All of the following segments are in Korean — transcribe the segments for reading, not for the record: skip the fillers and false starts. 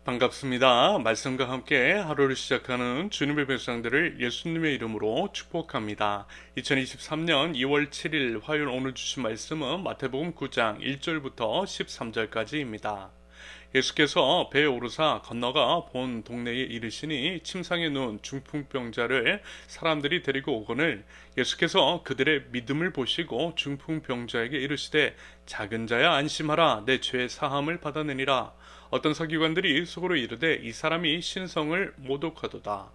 반갑습니다. 말씀과 함께 하루를 시작하는 주님의 백성들을 예수님의 이름으로 축복합니다. 2023년 2월 7일 화요일 오늘 주신 말씀은 마태복음 9장 1절부터 13절까지입니다. 예수께서 배에 오르사 건너가 본 동네에 이르시니 침상에 누운 중풍병자를 사람들이 데리고 오거늘 예수께서 그들의 믿음을 보시고 중풍병자에게 이르시되 작은 자야 안심하라 내 죄 사함을 받아내니라. 어떤 서기관들이 속으로 이르되 이 사람이 신성을 모독하도다.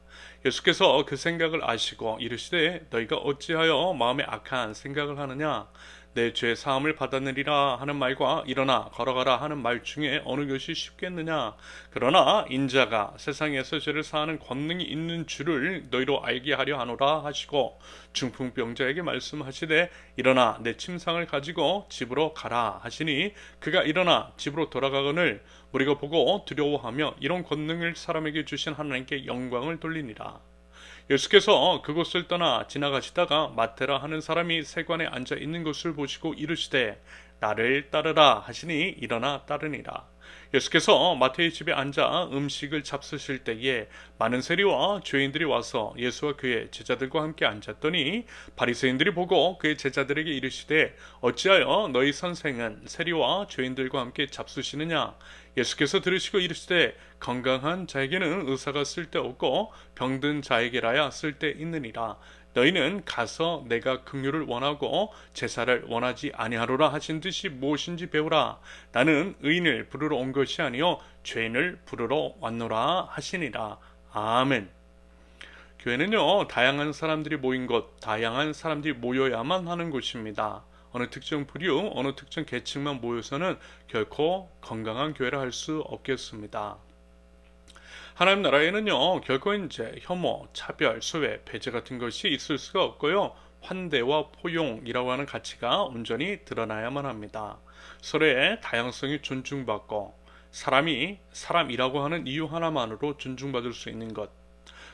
예수께서 그 생각을 아시고 이르시되 너희가 어찌하여 마음에 악한 생각을 하느냐. 내 죄 사함을 받아내리라 하는 말과 일어나 걸어가라 하는 말 중에 어느 것이 쉽겠느냐. 그러나 인자가 세상에서 죄를 사하는 권능이 있는 줄을 너희로 알게 하려 하노라 하시고 중풍병자에게 말씀하시되 일어나 내 침상을 가지고 집으로 가라 하시니 그가 일어나 집으로 돌아가거늘 우리가 보고 두려워하며 이런 권능을 사람에게 주신 하나님께 영광을 돌리니라. 예수께서 그곳을 떠나 지나가시다가 마테라 하는 사람이 세관에 앉아 있는 것을 보시고 이르시되 나를 따르라 하시니 일어나 따르니라. 예수께서 마태의 집에 앉아 음식을 잡수실 때에 많은 세리와 죄인들이 와서 예수와 그의 제자들과 함께 앉았더니 바리새인들이 보고 그의 제자들에게 이르시되 어찌하여 너희 선생은 세리와 죄인들과 함께 잡수시느냐. 예수께서 들으시고 이르시되 건강한 자에게는 의사가 쓸데없고 병든 자에게라야 쓸데있느니라. 너희는 가서 내가 긍휼을 원하고 제사를 원하지 아니하노라 하신 듯이 무엇인지 배우라. 나는 의인을 부르러 온 것이 아니요 죄인을 부르러 왔노라 하시니라. 아멘. 교회는요, 다양한 사람들이 모인 곳, 다양한 사람들이 모여야만 하는 곳입니다. 어느 특정 부류, 어느 특정 계층만 모여서는 결코 건강한 교회를 할 수 없겠습니다. 하나님 나라에는요, 결코 이제 혐오, 차별, 소외, 배제 같은 것이 있을 수가 없고요. 환대와 포용이라고 하는 가치가 온전히 드러나야만 합니다. 서로의 다양성이 존중받고 사람이 사람이라고 하는 이유 하나만으로 존중받을 수 있는 것.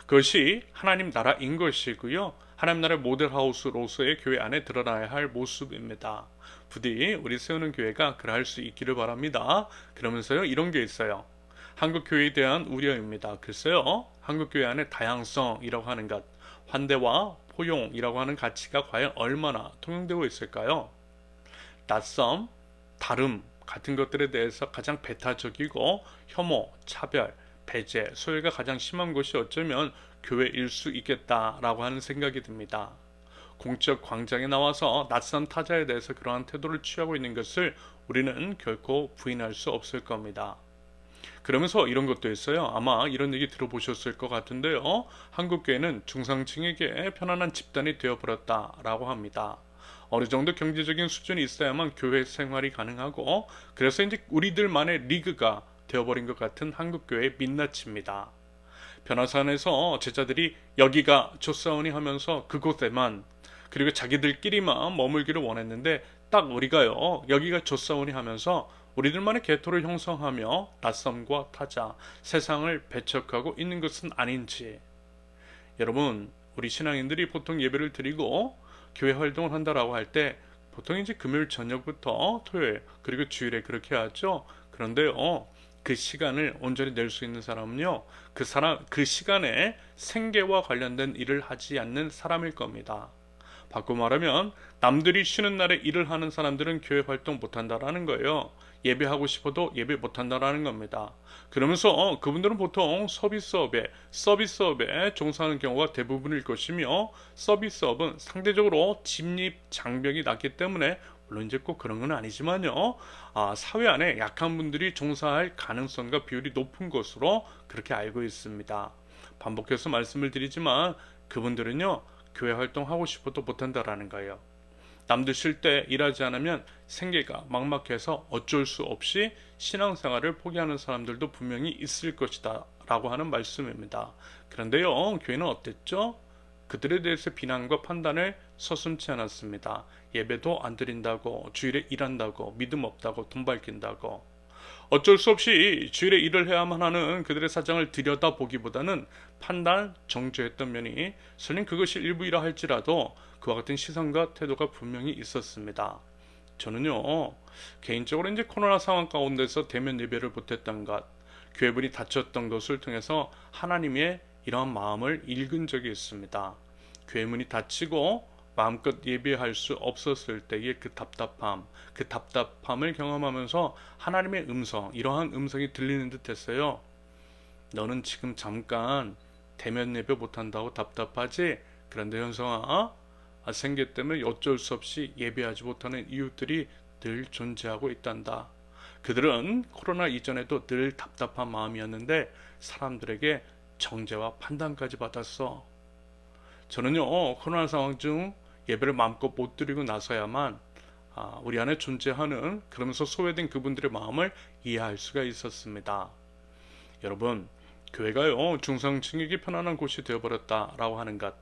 그것이 하나님 나라인 것이고요. 하나님 나라의 모델하우스로서의 교회 안에 드러나야 할 모습입니다. 부디 우리 세우는 교회가 그럴 수 있기를 바랍니다. 그러면서요, 이런 게 있어요. 한국 교회에 대한 우려입니다. 글쎄요, 한국 교회 안에 다양성이라고 하는 것, 환대와 포용이라고 하는 가치가 과연 얼마나 통용되고 있을까요? 낯섦, 다름 같은 것들에 대해서 가장 배타적이고 혐오, 차별, 배제, 소외가 가장 심한 곳이 어쩌면 교회일 수 있겠다라고 하는 생각이 듭니다. 공적 광장에 나와서 낯선 타자에 대해서 그러한 태도를 취하고 있는 것을 우리는 결코 부인할 수 없을 겁니다. 그러면서 이런 것도 있어요. 아마 이런 얘기 들어보셨을 것 같은데요. 한국교회는 중상층에게 편안한 집단이 되어버렸다라고 합니다. 어느 정도 경제적인 수준이 있어야만 교회 생활이 가능하고 그래서 이제 우리들만의 리그가 되어버린 것 같은 한국교회의 민낯입니다. 변화산에서 제자들이 여기가 좋사오니 하면서 그곳에만 그리고 자기들끼리만 머물기를 원했는데 딱 우리가요 여기가 좋사오니 하면서 우리들만의 개토를 형성하며 낯섦과 타자, 세상을 배척하고 있는 것은 아닌지. 여러분, 우리 신앙인들이 보통 예배를 드리고 교회 활동을 한다라고 할 때 보통 이제 금요일 저녁부터 토요일 그리고 주일에 그렇게 하죠. 그런데요, 그 시간을 온전히 낼 수 있는 사람은요, 그 시간에 생계와 관련된 일을 하지 않는 사람일 겁니다. 바꿔 말하면 남들이 쉬는 날에 일을 하는 사람들은 교회 활동 못한다라는 거예요. 예배하고 싶어도 예배 못한다라는 겁니다. 그러면서 그분들은 보통 서비스업에 종사하는 경우가 대부분일 것이며 서비스업은 상대적으로 진입 장벽이 낮기 때문에 물론 이제 꼭 그런 건 아니지만요. 사회 안에 약한 분들이 종사할 가능성과 비율이 높은 것으로 그렇게 알고 있습니다. 반복해서 말씀을 드리지만 그분들은요. 교회 활동하고 싶어도 못한다라는 거예요. 남들 쉴 때 일하지 않으면 생계가 막막해서 어쩔 수 없이 신앙생활을 포기하는 사람들도 분명히 있을 것이다 라고 하는 말씀입니다. 그런데요, 교회는 어땠죠? 그들에 대해서 비난과 판단을 서슴지 않았습니다. 예배도 안 드린다고, 주일에 일한다고, 믿음 없다고, 돈 밝힌다고. 어쩔 수 없이 주일에 일을 해야만 하는 그들의 사정을 들여다보기보다는 판단, 정죄했던 면이 설령 그것이 일부이라 할지라도 그와 같은 시선과 태도가 분명히 있었습니다. 저는요, 개인적으로 이제 코로나 상황 가운데서 대면 예배를 못했던 것, 교회 문이 닫혔던 것을 통해서 하나님의 이러한 마음을 읽은 적이 있습니다. 교회 문이 닫히고 마음껏 예배할 수 없었을 때의 그 답답함을 경험하면서 하나님의 음성, 이러한 음성이 들리는 듯 했어요. 너는 지금 잠깐 대면 예배 못한다고 답답하지? 그런데 현성아, 생계 때문에 어쩔 수 없이 예배하지 못하는 이웃들이 늘 존재하고 있단다. 그들은 코로나 이전에도 늘 답답한 마음이었는데 사람들에게 정죄와 판단까지 받았어. 저는요, 코로나 상황 중 예배를 마음껏 못 드리고 나서야만 우리 안에 존재하는, 그러면서 소외된 그분들의 마음을 이해할 수가 있었습니다. 여러분, 교회가요, 중상층에게 편안한 곳이 되어버렸다라고 하는 것,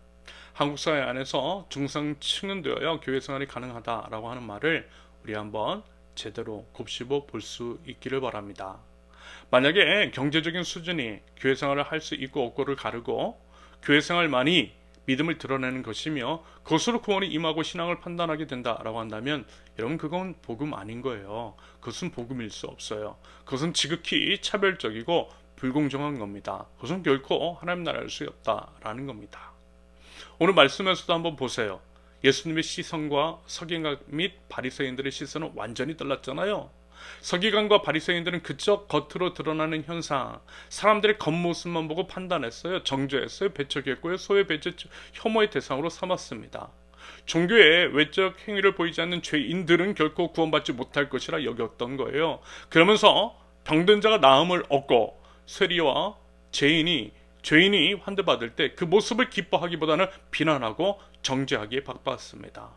한국 사회 안에서 중상층은 되어야 교회 생활이 가능하다라고 하는 말을 우리 한번 제대로 곱씹어 볼 수 있기를 바랍니다. 만약에 경제적인 수준이 교회 생활을 할 수 있고 없고를 가르고 교회 생활만이 믿음을 드러내는 것이며 그것으로 구원이 임하고 신앙을 판단하게 된다라고 한다면 여러분, 그건 복음 아닌 거예요. 그것은 복음일 수 없어요. 그것은 지극히 차별적이고 불공정한 겁니다. 그것은 결코 하나님 나라일 수 없다라는 겁니다. 오늘 말씀에서도 한번 보세요. 예수님의 시선과 서기관 및 바리새인들의 시선은 완전히 달랐잖아요. 서기관과 바리새인들은 그저 겉으로 드러나는 현상, 사람들의 겉모습만 보고 판단했어요. 정죄했어요. 배척했고요. 소외 배제 혐오의 대상으로 삼았습니다. 종교의 외적 행위를 보이지 않는 죄인들은 결코 구원받지 못할 것이라 여겼던 거예요. 그러면서 병든 자가 나음을 얻고 세리와 죄인이 환대받을 때 그 모습을 기뻐하기보다는 비난하고 정죄하기에 바빴습니다.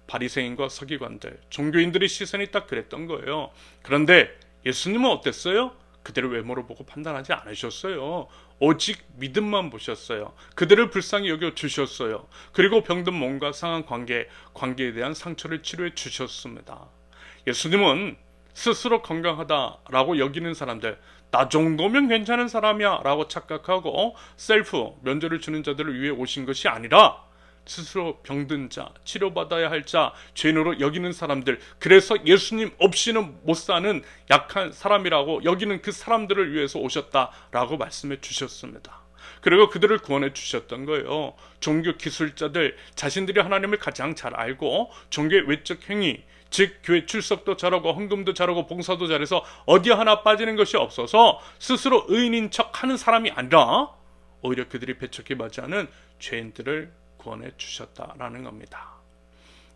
바리새인과 서기관들, 종교인들의 시선이 딱 그랬던 거예요. 그런데 예수님은 어땠어요? 그들의 외모를 보고 판단하지 않으셨어요. 오직 믿음만 보셨어요. 그들을 불쌍히 여겨 주셨어요. 그리고 병든 몸과 상한 관계에 대한 상처를 치료해 주셨습니다. 예수님은 스스로 건강하다라고 여기는 사람들, 나 정도면 괜찮은 사람이야 라고 착각하고 셀프 면죄를 주는 자들을 위해 오신 것이 아니라 스스로 병든 자, 치료받아야 할 자, 죄인으로 여기는 사람들, 그래서 예수님 없이는 못 사는 약한 사람이라고 여기는 그 사람들을 위해서 오셨다라고 말씀해 주셨습니다. 그리고 그들을 구원해 주셨던 거예요. 종교 기술자들, 자신들이 하나님을 가장 잘 알고 종교의 외적 행위, 즉 교회 출석도 잘하고 헌금도 잘하고 봉사도 잘해서 어디 하나 빠지는 것이 없어서 스스로 의인인 척하는 사람이 아니라 오히려 그들이 배척해 맞지 않은 죄인들을 구원해 주셨다라는 겁니다.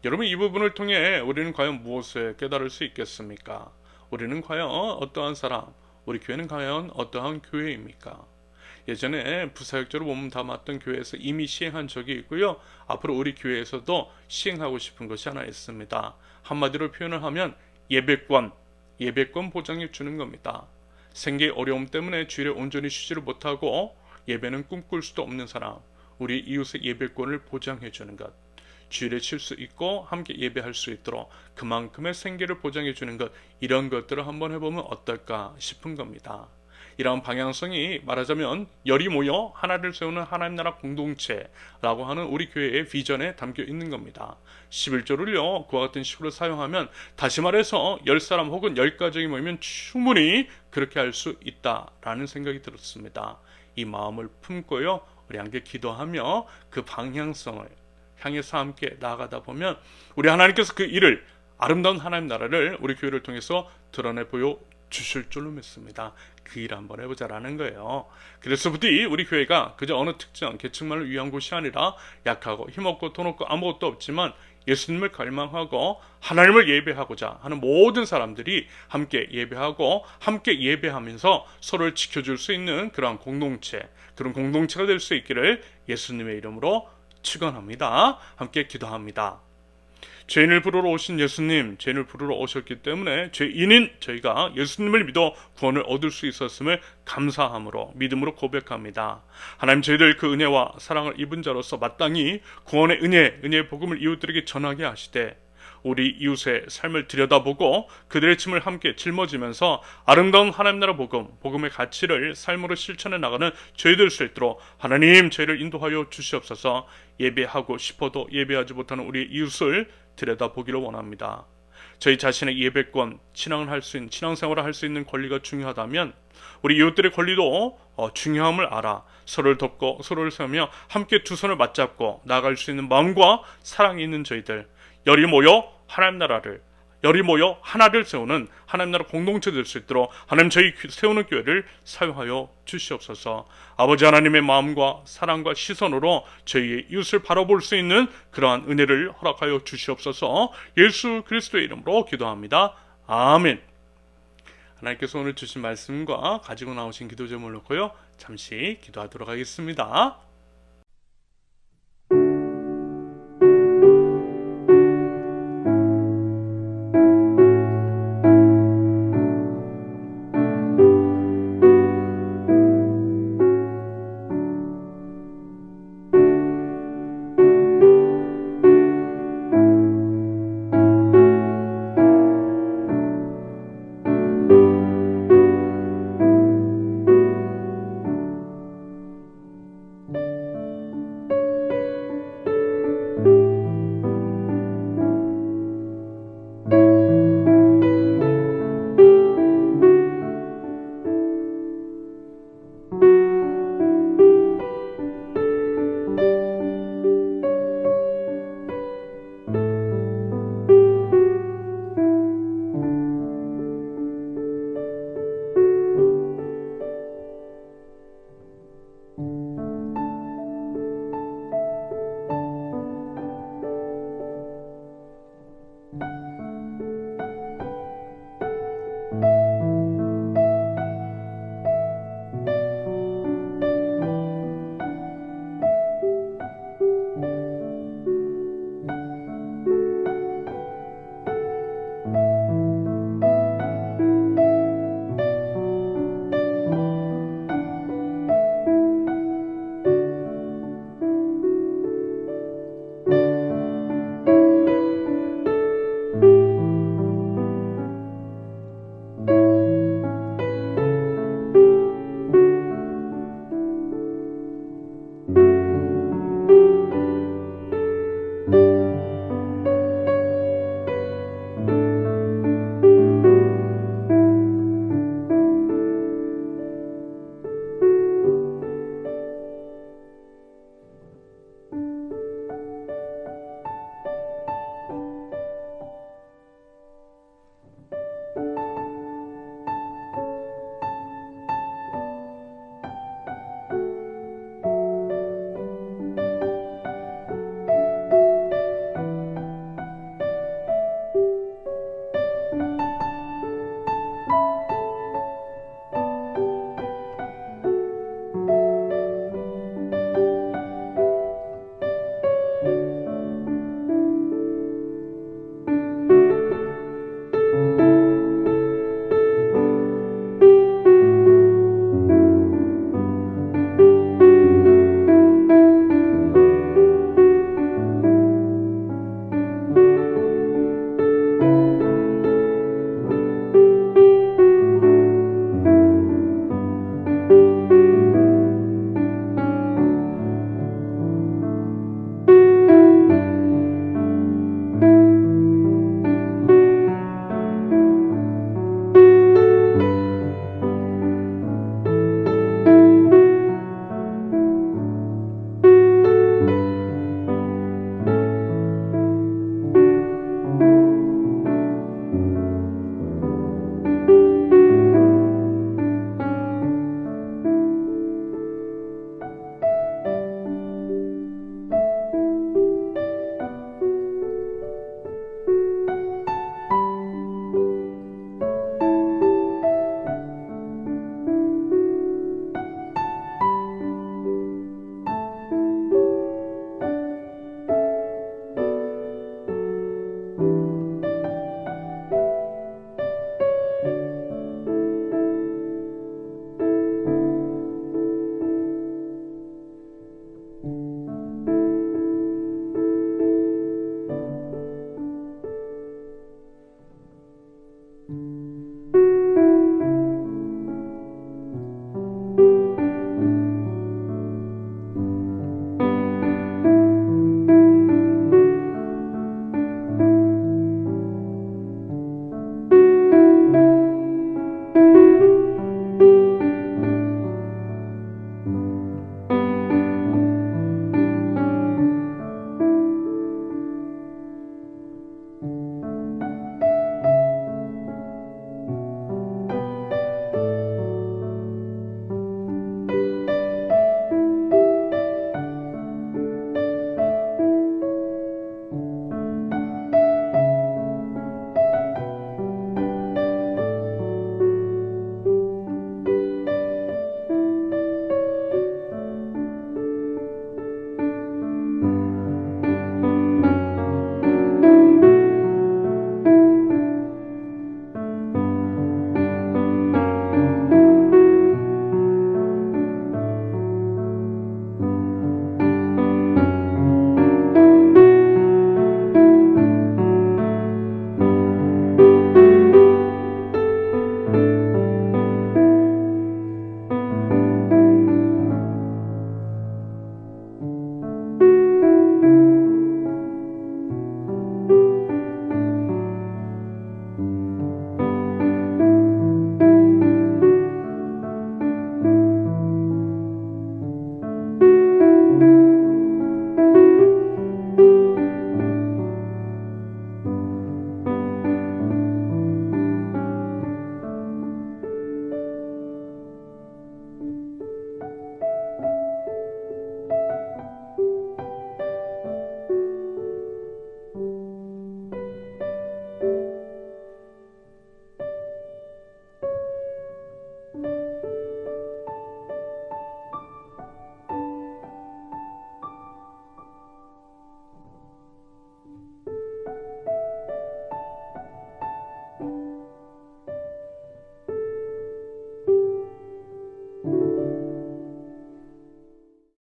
여러분, 이 부분을 통해 우리는 과연 무엇을 깨달을 수 있겠습니까? 우리는 과연 어떠한 사람, 우리 교회는 과연 어떠한 교회입니까? 예전에 부사역자로 몸 담았던 교회에서 이미 시행한 적이 있고요. 앞으로 우리 교회에서도 시행하고 싶은 것이 하나 있습니다. 한마디로 표현을 하면 예배권 보장해 주는 겁니다. 생계의 어려움 때문에 주일에 온전히 쉬지를 못하고 예배는 꿈꿀 수도 없는 사람, 우리 이웃의 예배권을 보장해 주는 것, 주일에 쉴 수 있고 함께 예배할 수 있도록 그만큼의 생계를 보장해 주는 것, 이런 것들을 한번 해보면 어떨까 싶은 겁니다. 이러한 방향성이 말하자면 열이 모여 하나를 세우는 하나님 나라 공동체라고 하는 우리 교회의 비전에 담겨 있는 겁니다. 11조를요, 그와 같은 식으로 사용하면, 다시 말해서 10사람 혹은 10가정이 모이면 충분히 그렇게 할 수 있다라는 생각이 들었습니다. 이 마음을 품고요, 우리 함께 기도하며 그 방향성을 향해서 함께 나아가다 보면 우리 하나님께서 그 일을, 아름다운 하나님 나라를 우리 교회를 통해서 드러내 보여 주실 줄로 믿습니다. 그 일 한번 해보자라는 거예요. 그래서 부디 우리 교회가 그저 어느 특정 계층만을 위한 곳이 아니라 약하고 힘없고 돈 없고 아무것도 없지만 예수님을 갈망하고 하나님을 예배하고자 하는 모든 사람들이 함께 예배하고 함께 예배하면서 서로를 지켜줄 수 있는 그런 공동체가 될 수 있기를 예수님의 이름으로 축원합니다. 함께 기도합니다. 죄인을 부르러 오신 예수님, 죄인을 부르러 오셨기 때문에 죄인인 저희가 예수님을 믿어 구원을 얻을 수 있었음을 감사함으로 믿음으로 고백합니다. 하나님, 저희들 그 은혜와 사랑을 입은 자로서 마땅히 구원의 은혜의 복음을 이웃들에게 전하게 하시되 우리 이웃의 삶을 들여다보고 그들의 짐을 함께 짊어지면서 아름다운 하나님 나라 복음의 가치를 삶으로 실천해 나가는 저희들 수 있도록 하나님, 저희를 인도하여 주시옵소서. 예배하고 싶어도 예배하지 못하는 우리 이웃을 들여다보기를 원합니다. 저희 자신의 예배권, 신앙을 할 수 있는, 신앙생활을 할 수 있는 권리가 중요하다면 우리 이웃들의 권리도 중요함을 알아 서로를 돕고 서로를 세우며 함께 두 손을 맞잡고 나아갈 수 있는 마음과 사랑이 있는 저희들, 열이 모여 하나님 나라를, 열이 모여 하나를 세우는 하나님 나라 공동체 될 수 있도록 하나님 저희 세우는 교회를 사용하여 주시옵소서. 아버지 하나님의 마음과 사랑과 시선으로 저희의 이웃을 바라볼 수 있는 그러한 은혜를 허락하여 주시옵소서. 예수 그리스도의 이름으로 기도합니다. 아멘. 하나님께서 오늘 주신 말씀과 가지고 나오신 기도 제목을 놓고요 잠시 기도하도록 하겠습니다.